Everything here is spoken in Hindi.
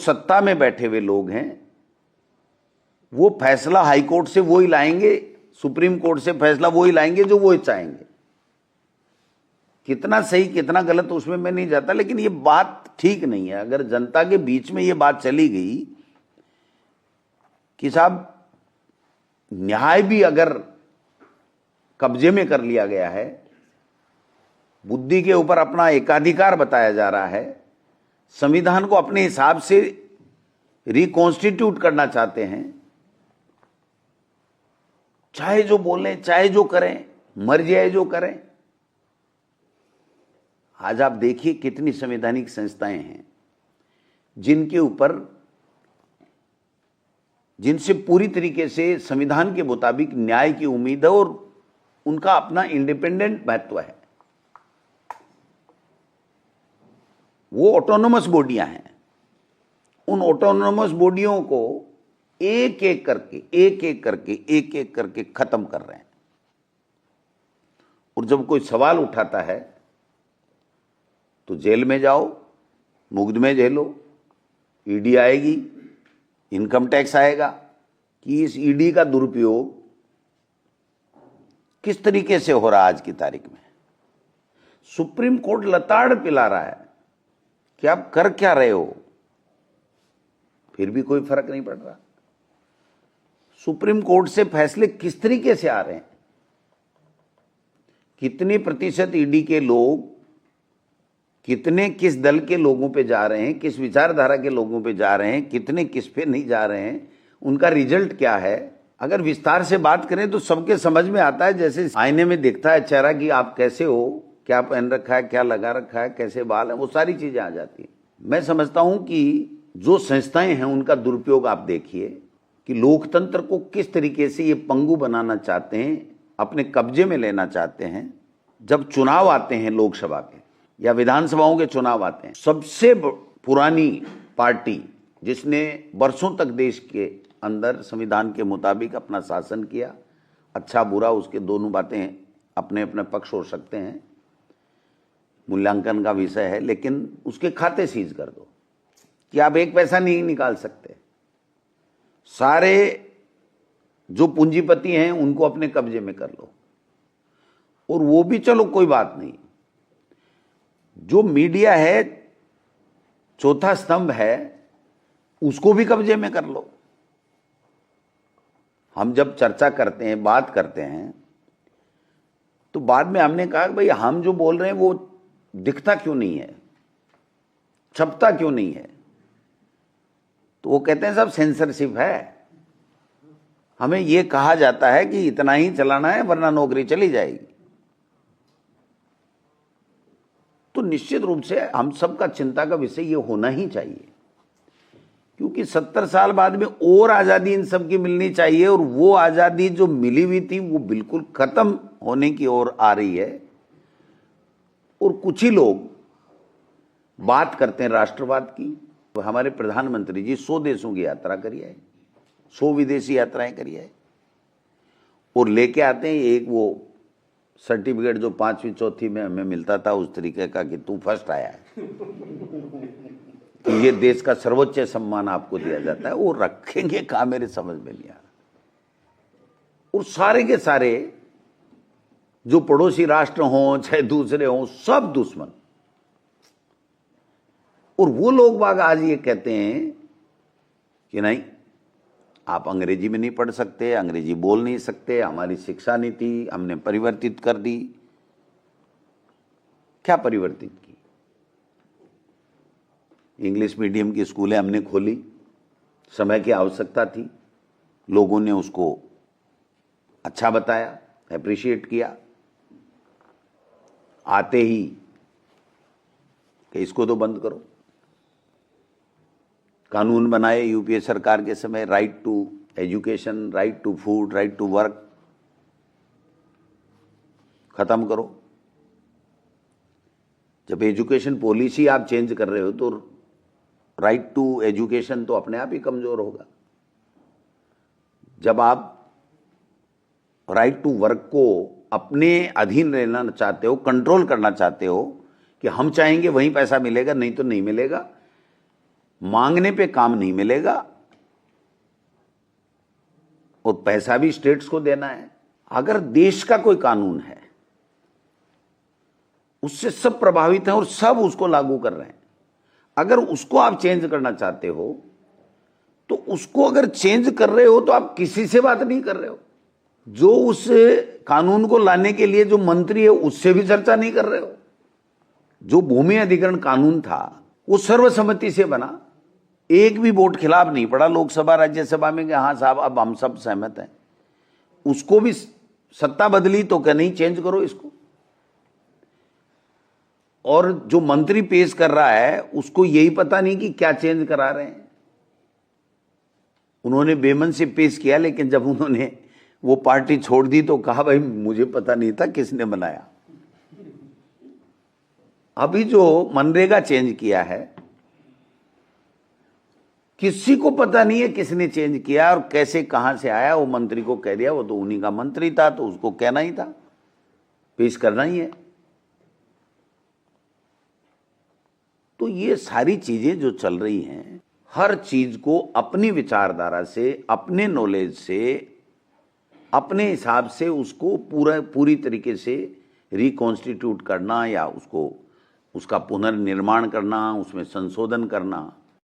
सत्ता में बैठे हुए लोग हैं वो फैसला हाई कोर्ट से वो ही लाएंगे, सुप्रीम कोर्ट से फैसला वो ही लाएंगे जो वो ही चाहेंगे। कितना सही कितना गलत उसमें मैं नहीं जाता, लेकिन ये बात ठीक नहीं है। अगर जनता के बीच में ये बात चली गई कि साहब न्याय भी अगर कब्जे में कर लिया गया है, बुद्धि के ऊपर अपना एकाधिकार बताया जा रहा है, संविधान को अपने हिसाब से रिकॉन्स्टिट्यूट करना चाहते हैं, चाहे जो बोलें चाहे जो करें, मर्जी है जो करें। आज आप देखिए कितनी संवैधानिक संस्थाएं हैं जिनके ऊपर, जिनसे पूरी तरीके से संविधान के मुताबिक न्याय की उम्मीद है और उनका अपना इंडिपेंडेंट महत्व है। वो ऑटोनोमस बॉडियां हैं। उन ऑटोनोमस बॉडियों को एक एक करके खत्म कर रहे हैं। और जब कोई सवाल उठाता है तो जेल में जाओ, मुकदमे झेलो, ईडी आएगी, इनकम टैक्स आएगा। कि इस ईडी का दुरुपयोग किस तरीके से हो रहा है आज की तारीख में। सुप्रीम कोर्ट लताड़ पिला रहा है कि आप कर क्या रहे हो, फिर भी कोई फर्क नहीं पड़ रहा। सुप्रीम कोर्ट से फैसले किस तरीके से आ रहे हैं, कितने प्रतिशत ईडी के लोग कितने किस दल के लोगों पे जा रहे हैं, किस विचारधारा के लोगों पे जा रहे हैं, कितने किस पे नहीं जा रहे हैं, उनका रिजल्ट क्या है। अगर विस्तार से बात करें तो सबके समझ में आता है। जैसे आईने में दिखता है चेहरा कि आप कैसे हो, क्या पहन रखा है, क्या लगा रखा है, कैसे बाल है, वो सारी चीजें आ जाती हैं। मैं समझता हूं कि जो संस्थाएं हैं उनका दुरुपयोग आप देखिए कि लोकतंत्र को किस तरीके से ये पंगु बनाना चाहते हैं, अपने कब्जे में लेना चाहते हैं। जब चुनाव आते हैं लोकसभा के या विधानसभाओं के चुनाव आते हैं, सबसे पुरानी पार्टी जिसने वर्षों तक देश के अंदर संविधान के मुताबिक अपना शासन किया, अच्छा बुरा उसके दोनों बातें अपने अपने पक्ष हो सकते हैं, मूल्यांकन का विषय है, लेकिन उसके खाते सीज कर दो कि आप एक पैसा नहीं निकाल सकते। सारे जो पूंजीपति हैं उनको अपने कब्जे में कर लो। और वो भी चलो कोई बात नहीं, जो मीडिया है, चौथा स्तंभ है, उसको भी कब्जे में कर लो। हम जब चर्चा करते हैं, बात करते हैं, तो बाद में हमने कहा कि भाई हम जो बोल रहे हैं वो दिखता क्यों नहीं है, छपता क्यों नहीं है। तो वो कहते हैं सब सेंसरशिप है, हमें ये कहा जाता है कि इतना ही चलाना है वरना नौकरी चली जाएगी। तो निश्चित रूप से हम सबका चिंता का विषय ये होना ही चाहिए, क्योंकि 70 साल बाद में और आज़ादी इन सब की मिलनी चाहिए, और वो आज़ादी जो मिली हुई थी वो बिल्कुल खत्म होने की ओर आ रही है। और कुछ ही लोग बात करते हैं राष्ट्रवाद की। तो हमारे प्रधानमंत्री जी 100 देशों की यात्रा करी है, 100 विदेशी यात्राएं करी है, और लेके आते हैं एक वो सर्टिफिकेट जो 5वीं चौथी में हमें मिलता था उस तरीके का कि तू फर्स्ट आया है, कि ये देश का सर्वोच्च सम्मान आपको दिया जाता है। वो रखेंगे कहाँ, मेरे समझ में नहीं आ रहा। और सारे के सारे जो पड़ोसी राष्ट्र हों चाहे दूसरे हों, सब दुश्मन। और वो लोग बाग आज ये कहते हैं कि नहीं, आप अंग्रेजी में नहीं पढ़ सकते, अंग्रेजी बोल नहीं सकते, हमारी शिक्षा नीति हमने परिवर्तित कर दी। क्या परिवर्तित की? इंग्लिश मीडियम की स्कूलें हमने खोली, समय की आवश्यकता थी, लोगों ने उसको अच्छा बताया, एप्रिशिएट किया। आते ही कि इसको तो बंद करो। कानून बनाए यूपीए सरकार के समय, right to education, right to food, right to work, खत्म करो। जब एजुकेशन पॉलिसी आप चेंज कर रहे हो तो राइट टू एजुकेशन तो अपने आप ही कमजोर होगा। जब आप राइट टू वर्क को अपने अधीन रहना चाहते हो, कंट्रोल करना चाहते हो कि हम चाहेंगे वहीं पैसा मिलेगा, नहीं तो नहीं मिलेगा, मांगने पे काम नहीं मिलेगा और पैसा भी स्टेट्स को देना है। अगर देश का कोई कानून है उससे सब प्रभावित हैं और सब उसको लागू कर रहे हैं। अगर उसको आप चेंज करना चाहते हो तो उसको अगर चेंज कर रहे हो तो आप किसी से बात नहीं कर रहे हो। जो उस कानून को लाने के लिए जो मंत्री है उससे भी चर्चा नहीं कर रहे हो। जो भूमि अधिग्रहण कानून था वो सर्वसम्मति से बना, एक भी वोट खिलाफ नहीं पड़ा लोकसभा राज्यसभा में कि हाँ साहब अब हम सब सहमत हैं। उसको भी सत्ता बदली तो क्या नहीं चेंज करो इसको। और जो मंत्री पेश कर रहा है उसको यही पता नहीं कि क्या चेंज करा रहे हैं। उन्होंने बेमन से पेश किया, लेकिन जब उन्होंने वो पार्टी छोड़ दी तो कहा भाई मुझे पता नहीं था किसने बनाया। अभी जो मनरेगा चेंज किया है किसी को पता नहीं है किसने चेंज किया और कैसे कहां से आया। वो मंत्री को कह दिया, वो तो उन्हीं का मंत्री था तो उसको कहना ही था, पेश करना ही है। तो ये सारी चीजें जो चल रही हैं, हर चीज को अपनी विचारधारा से, अपने नॉलेज से, अपने हिसाब से उसको पूरी तरीके से रिकॉन्स्टिट्यूट करना या उसका पुनर्निर्माण करना, उसमें संशोधन करना,